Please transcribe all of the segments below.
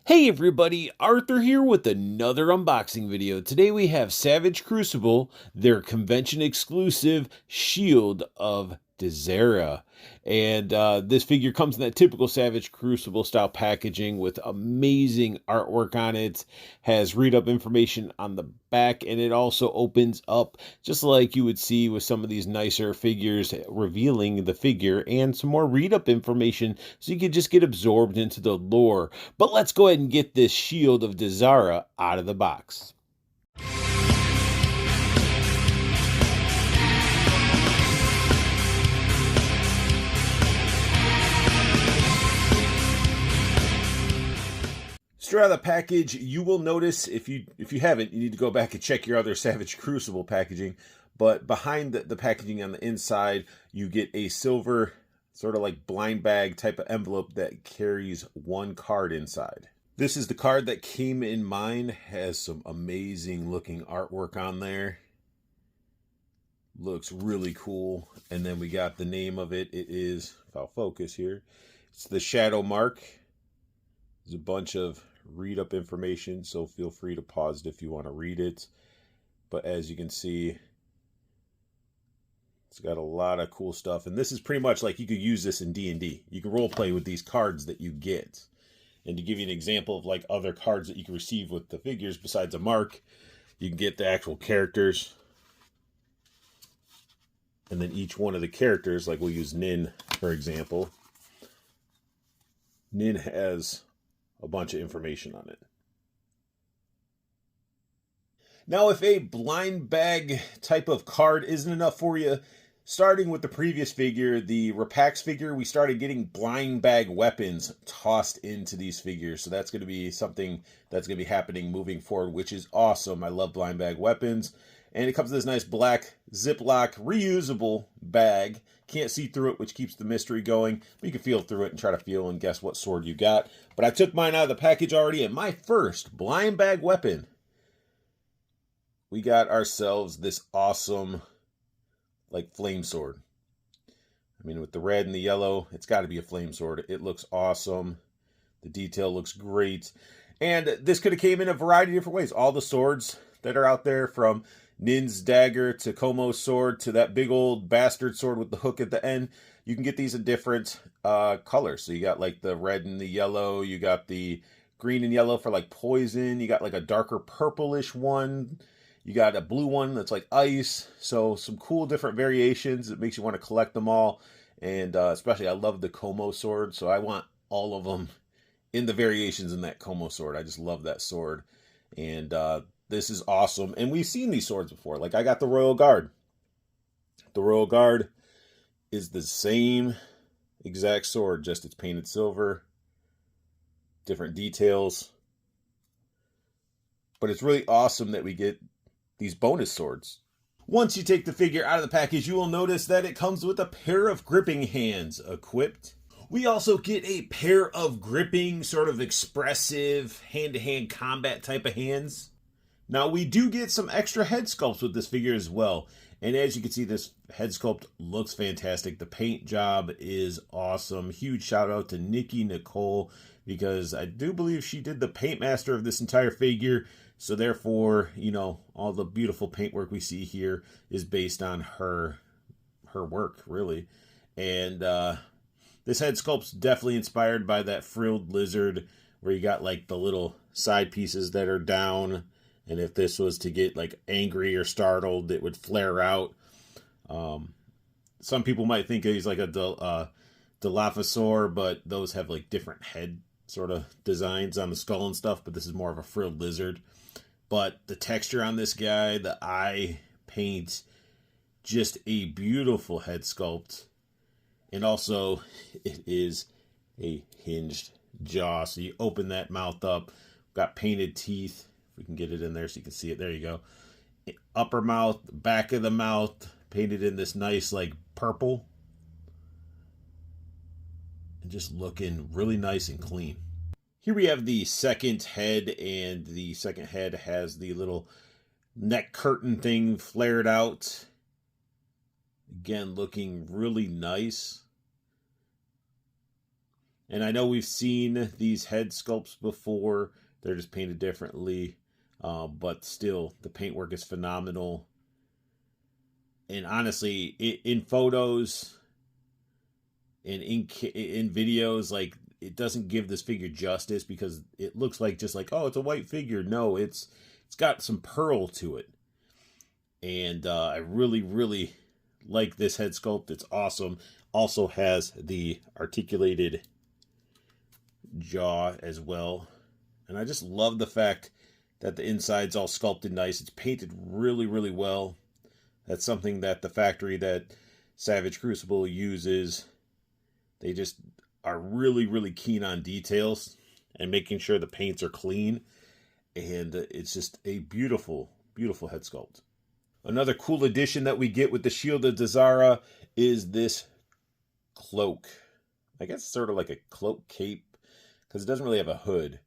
Hey everybody, Arthur here with another unboxing video. Today we have Savage Crucible, their convention exclusive Shield of Dizera. And this figure comes in that typical Savage Crucible style packaging with amazing artwork on it. Has read-up information on the back, and it also opens up just like you would see with some of these nicer figures, revealing the figure and some more read-up information so you could just get absorbed into the lore. But let's go ahead and get this Shield of Dizera out of the box. Straight out of the package, you will notice, if you haven't, you need to go back and check your other Savage Crucible packaging. But behind the packaging on the inside, you get a silver, sort of like blind bag type of envelope that carries one card inside. This is the card that came in mine. Has some amazing looking artwork on there. Looks really cool. And then we got the name of it. It is, if I'll focus here, it's the Shadow Mark. There's a bunch of read up information, so feel free to pause it if you want to read it. But as you can see, it's got a lot of cool stuff. And this is pretty much like you could use this in D&D. You can role play with these cards that you get. And to give you an example of like other cards that you can receive with the figures besides a mark, you can get the actual characters. And then each one of the characters, like we'll use Nin, for example. Nin has a bunch of information on it. Now, if a blind bag type of card isn't enough for you, starting with the previous figure, the Rapax figure, we started getting blind bag weapons tossed into these figures. So that's going to be something that's going to be happening moving forward, which is awesome. I love blind bag weapons. And it comes in this nice black Ziploc reusable bag. Can't see through it, which keeps the mystery going. But you can feel through it and try to feel and guess what sword you got. But I took mine out of the package already, and my first blind bag weapon, we got ourselves this awesome, like, flame sword. I mean, with the red and the yellow, it's got to be a flame sword. It looks awesome. The detail looks great. And this could have came in a variety of different ways. All the swords that are out there, from Nin's dagger to Komo's sword to that big old bastard sword with the hook at the end, you can get these in different colors. So you got like the red and the yellow, you got the green and yellow for like poison, you got like a darker purplish one, you got a blue one that's like ice. So some cool different variations. It makes you want to collect them all. And especially I love the Como sword, so I want all of them in the variations in that Como sword. I just love that sword. And this is awesome. And we've seen these swords before. Like, I got the Royal Guard. The Royal Guard is the same exact sword, just it's painted silver. Different details. But it's really awesome that we get these bonus swords. Once you take the figure out of the package, you will notice that it comes with a pair of gripping hands equipped. We also get a pair of gripping, sort of expressive, hand-to-hand combat type of hands. Now, we do get some extra head sculpts with this figure as well. And as you can see, this head sculpt looks fantastic. The paint job is awesome. Huge shout out to Nikki Nicole, because I do believe she did the paint master of this entire figure. So therefore, you know, all the beautiful paintwork we see here is based on her work, really. And this head sculpt's definitely inspired by that frilled lizard, where you got like the little side pieces that are down. And if this was to get like angry or startled, it would flare out. Some people might think he's like a Dilophosaur, but those have like different head sort of designs on the skull and stuff. But this is more of a frilled lizard. But the texture on this guy, the eye paint, just a beautiful head sculpt. And also, it is a hinged jaw. So you open that mouth up, got painted teeth. We can get it in there so you can see it. There you go. Upper mouth, back of the mouth, painted in this nice like purple. And just looking really nice and clean. Here we have the second head, and the second head has the little neck curtain thing flared out. Again, looking really nice. And I know we've seen these head sculpts before. They're just painted differently. But still, the paintwork is phenomenal. And honestly, in photos and in videos, like, it doesn't give this figure justice because it looks like just like, oh, it's a white figure. No, it's got some pearl to it. And I really, really like this head sculpt. It's awesome. Also has the articulated jaw as well. And I just love the fact that the inside's all sculpted nice. It's painted really, really well. That's something that the factory that Savage Crucible uses, they just are really, really keen on details and making sure the paints are clean. And it's just a beautiful, beautiful head sculpt. Another cool addition that we get with the Shield of Dazara is this cloak. I guess it's sort of like a cloak cape because it doesn't really have a hood.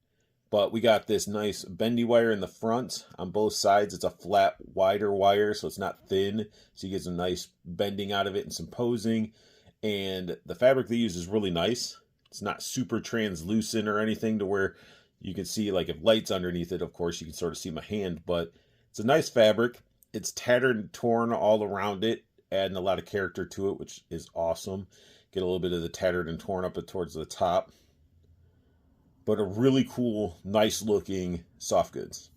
But we got this nice bendy wire in the front. On both sides, it's a flat, wider wire, so it's not thin. So you get some nice bending out of it and some posing. And the fabric they use is really nice. It's not super translucent or anything to where you can see, like, if light's underneath it, of course, you can sort of see my hand. But it's a nice fabric. It's tattered and torn all around it, adding a lot of character to it, which is awesome. Get a little bit of the tattered and torn up towards the top. But a really cool, nice looking soft goods.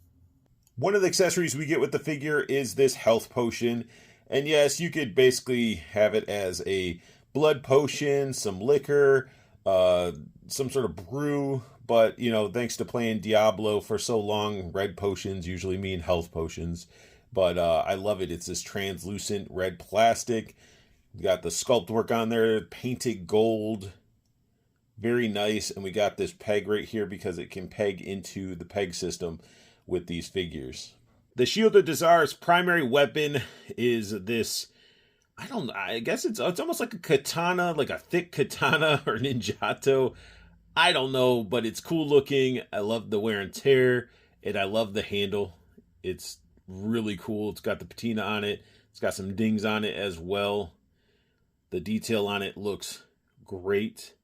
One of the accessories we get with the figure is this health potion. And yes, you could basically have it as a blood potion, some liquor, some sort of brew. But, you know, thanks to playing Diablo for so long, red potions usually mean health potions. But I love it. It's this translucent red plastic. You got the sculpt work on there, painted gold. Very nice. And we got this peg right here because it can peg into the peg system with these figures. The Shield of Dazara's primary weapon is this, I guess it's almost like a katana, like a thick katana or ninjato. I don't know, but it's cool looking. I love the wear and tear, and I love the handle. It's really cool. It's got the patina on it. It's got some dings on it as well. The detail on it looks great.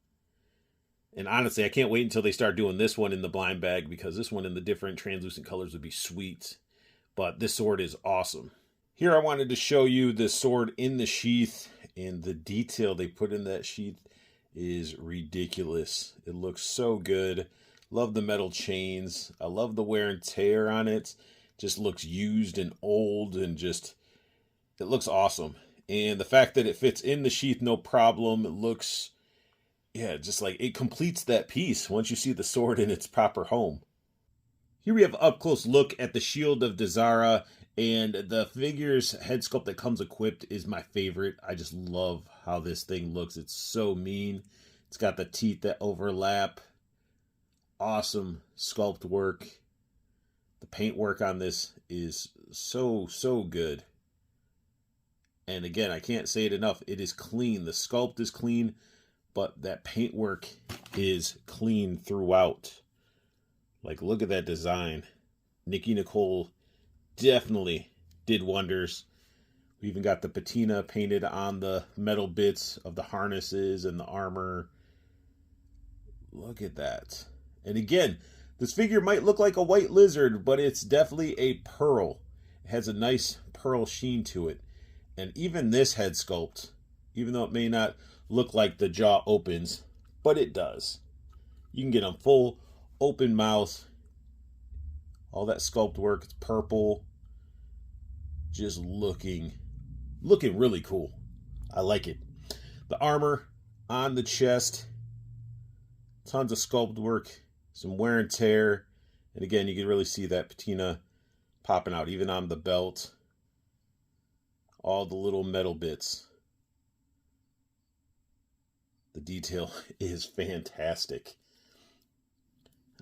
And honestly, I can't wait until they start doing this one in the blind bag because this one in the different translucent colors would be sweet. But this sword is awesome. Here I wanted to show you the sword in the sheath, and the detail they put in that sheath is ridiculous. It looks so good. Love the metal chains. I love the wear and tear on it. Just looks used and old and just, it looks awesome. And the fact that it fits in the sheath no problem. It looks, yeah, just like it completes that piece once you see the sword in its proper home. Here we have an up-close look at the Shield of Dazara, and the figure's head sculpt that comes equipped is my favorite. I just love how this thing looks. It's so mean. It's got the teeth that overlap. Awesome sculpt work. The paint work on this is so, so good. And again, I can't say it enough. It is clean. The sculpt is clean, but that paint work is clean throughout. Like, look at that design. Nikki Nicole definitely did wonders. We even got the patina painted on the metal bits of the harnesses and the armor. Look at that. And again, this figure might look like a white lizard, but it's definitely a pearl. It has a nice pearl sheen to it. And even this head sculpt, even though it may not look like the jaw opens, but it does. You can get them full, open mouth. All that sculpt work, it's purple. Just looking really cool. I like it. The armor on the chest, tons of sculpt work, some wear and tear. And again, you can really see that patina popping out, even on the belt. All the little metal bits. The detail is fantastic.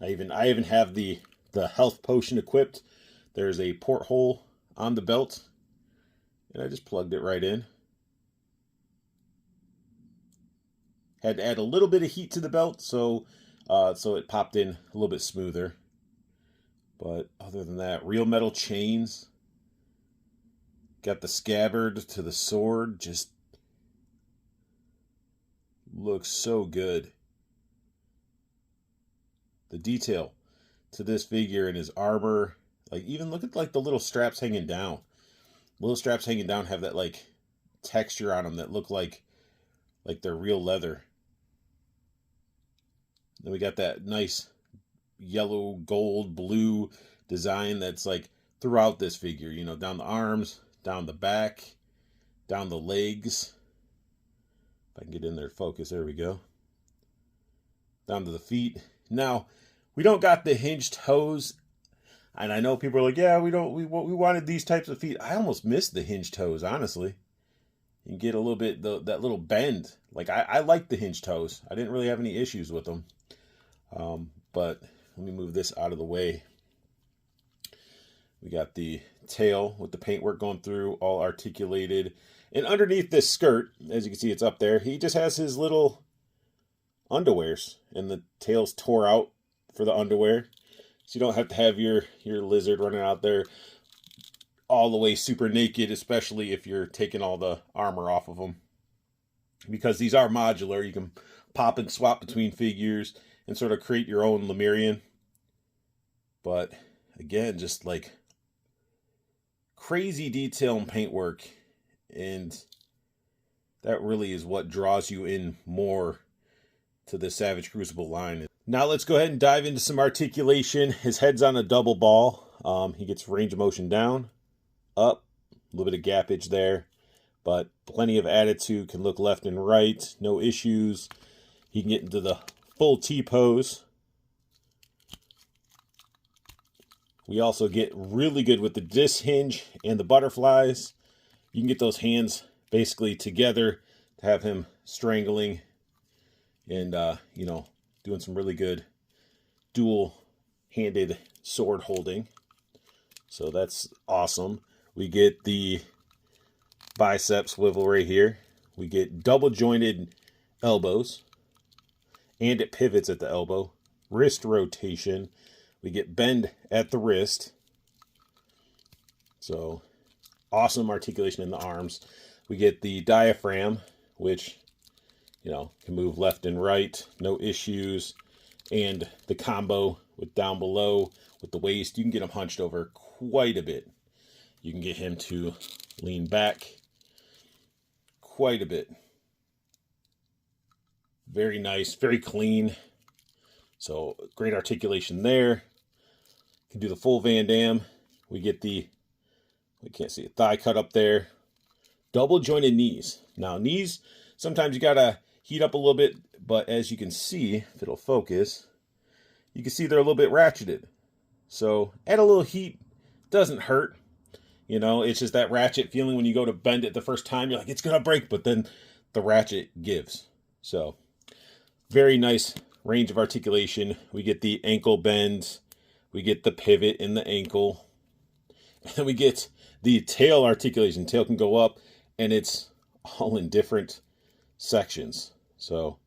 I even have the health potion equipped. There's a porthole on the belt, and I just plugged it right in. Had to add a little bit of heat to the belt, so it popped in a little bit smoother. But other than that, real metal chains. Got the scabbard to the sword. Just looks so good. the detail to this figure and his armor. Like, even look at like the little straps hanging down. Little straps hanging down have that like texture on them that look like they're real leather. Then we got that nice yellow, gold, blue design that's like throughout this figure, you know, down the arms, down the back, down the legs. If I can get in there, focus, there we go. Down to the feet. Now, we don't got the hinged toes, and I know people are like, yeah, we wanted these types of feet. I almost missed the hinged toes, honestly. You can get a little bit, that little bend. Like, I like the hinged toes. I didn't really have any issues with them. But let me move this out of the way. We got the tail with the paintwork going through, all articulated. And underneath this skirt, as you can see, it's up there. He just has his little underwears, and the tail's tore out for the underwear. So you don't have to have your lizard running out there all the way super naked, especially if you're taking all the armor off of them. Because these are modular, you can pop and swap between figures and sort of create your own Lemurian. But again, just like crazy detail and paintwork, and that really is what draws you in more to the Savage Crucible line. Now let's go ahead and dive into some articulation. His head's on a double ball. He gets range of motion down, up, a little bit of gappage there, but plenty of attitude, can look left and right, no issues. He can get into the full T-pose. We also get really good with the disc hinge and the butterflies. You can get those hands basically together to have him strangling and, you know, doing some really good dual-handed sword holding. So that's awesome. We get the bicep swivel right here. We get double-jointed elbows, and it pivots at the elbow. Wrist rotation. We get bend at the wrist. So awesome articulation in the arms. We get the diaphragm, which, you know, can move left and right, no issues. And the combo with down below with the waist, you can get him hunched over quite a bit. You can get him to lean back quite a bit. Very nice, very clean. So great articulation there. Can do the full Van Damme. We get the, we can't see it, thigh cut up there. Double jointed knees. Now knees, sometimes you gotta heat up a little bit, but as you can see, if it'll focus, you can see they're a little bit ratcheted. So add a little heat, doesn't hurt. You know, it's just that ratchet feeling when you go to bend it the first time, you're like, it's gonna break, but then the ratchet gives. So very nice range of articulation. We get the ankle bend, we get the pivot in the ankle, and then we get the tail articulation. Tail can go up, and it's all in different sections. So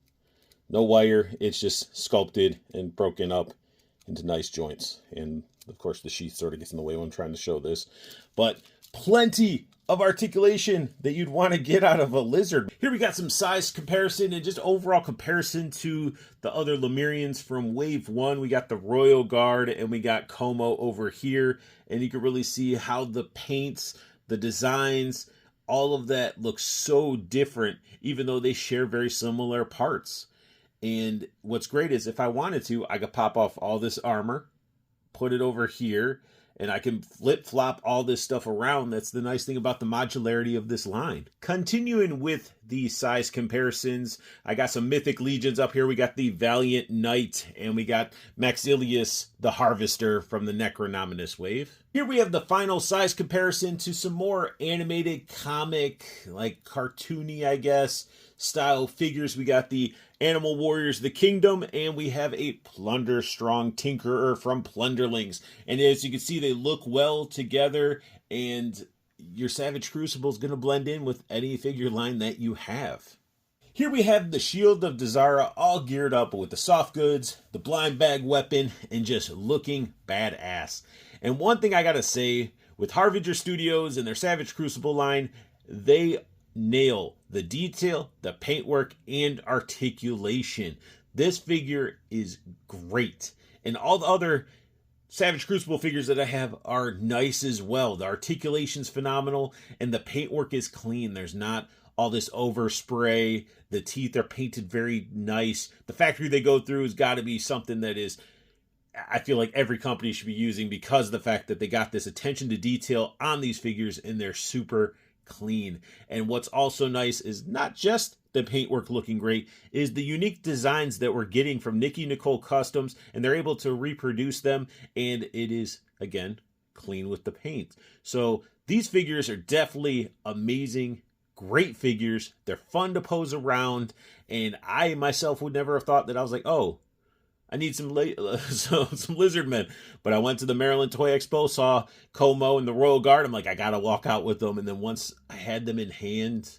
no wire, it's just sculpted and broken up into nice joints. And of course the sheath sort of gets in the way when I'm trying to show this, but plenty of articulation that you'd want to get out of a lizard. Here we got some size comparison and just overall comparison to the other Lemurians from Wave 1. We got the Royal Guard and we got Como over here, and you can really see how the paints, the designs, all of that looks so different, even though they share very similar parts. And what's great is if I wanted to, I could pop off all this armor, put it over here, and I can flip-flop all this stuff around. That's the nice thing about the modularity of this line. Continuing with the size comparisons, I got some Mythic Legions up here. We got the Valiant Knight, and we got Maxilius the Harvester from the Necronominus wave. Here we have the final size comparison to some more animated comic, like cartoony, I guess, style figures. We got the Animal Warriors, the Kingdom, and we have a Plunder Strong Tinkerer from Plunderlings. And as you can see, they look well together, and your Savage Crucible is going to blend in with any figure line that you have. Here we have the Shield of Dazara all geared up with the soft goods, the blind bag weapon, and just looking badass. And one thing I gotta say, with Harbinger Studios and their Savage Crucible line, they nail the detail, the paintwork, and articulation. This figure is great. And all the other Savage Crucible figures that I have are nice as well. The articulation's phenomenal, and the paintwork is clean. There's not all this overspray. The teeth are painted very nice. The factory they go through has got to be something that is, I feel like every company should be using, because of the fact that they got this attention to detail on these figures, and they're super clean. And what's also nice is not just the paintwork looking great, is the unique designs that we're getting from Nikki Nicole Customs, and they're able to reproduce them, and it is, again, clean with the paint. So these figures are definitely amazing, great figures. They're fun to pose around, and I myself would never have thought that. I was like, oh, I need some lizard men. But I went to the Maryland Toy Expo, saw Como and the Royal Guard. I'm like, I gotta walk out with them. And then once I had them in hand,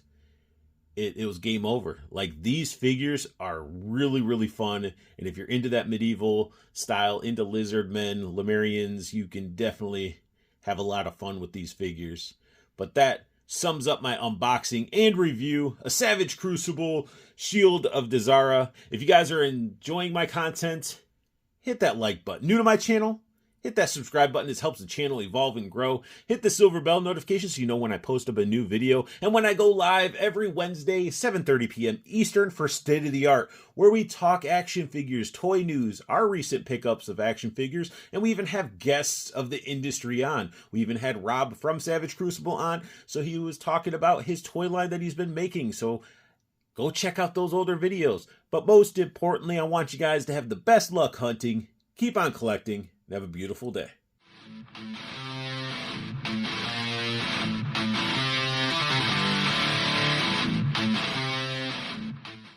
it was game over. Like, these figures are really, really fun. And if you're into that medieval style, into lizard men, Lemurians, you can definitely have a lot of fun with these figures. But that sums up my unboxing and review, a Savage Crucible Shield of Dazara. If you guys are enjoying my content, hit that like button. New to my channel, hit that subscribe button. This helps the channel evolve and grow. Hit the silver bell notification so you know when I post up a new video, and when I go live every Wednesday, 7:30 p.m. Eastern for State of the Art, where we talk action figures, toy news, our recent pickups of action figures, and we even have guests of the industry on. We even had Rob from Savage Crucible on, so he was talking about his toy line that he's been making. So go check out those older videos. But most importantly, I want you guys to have the best luck hunting, keep on collecting, and have a beautiful day.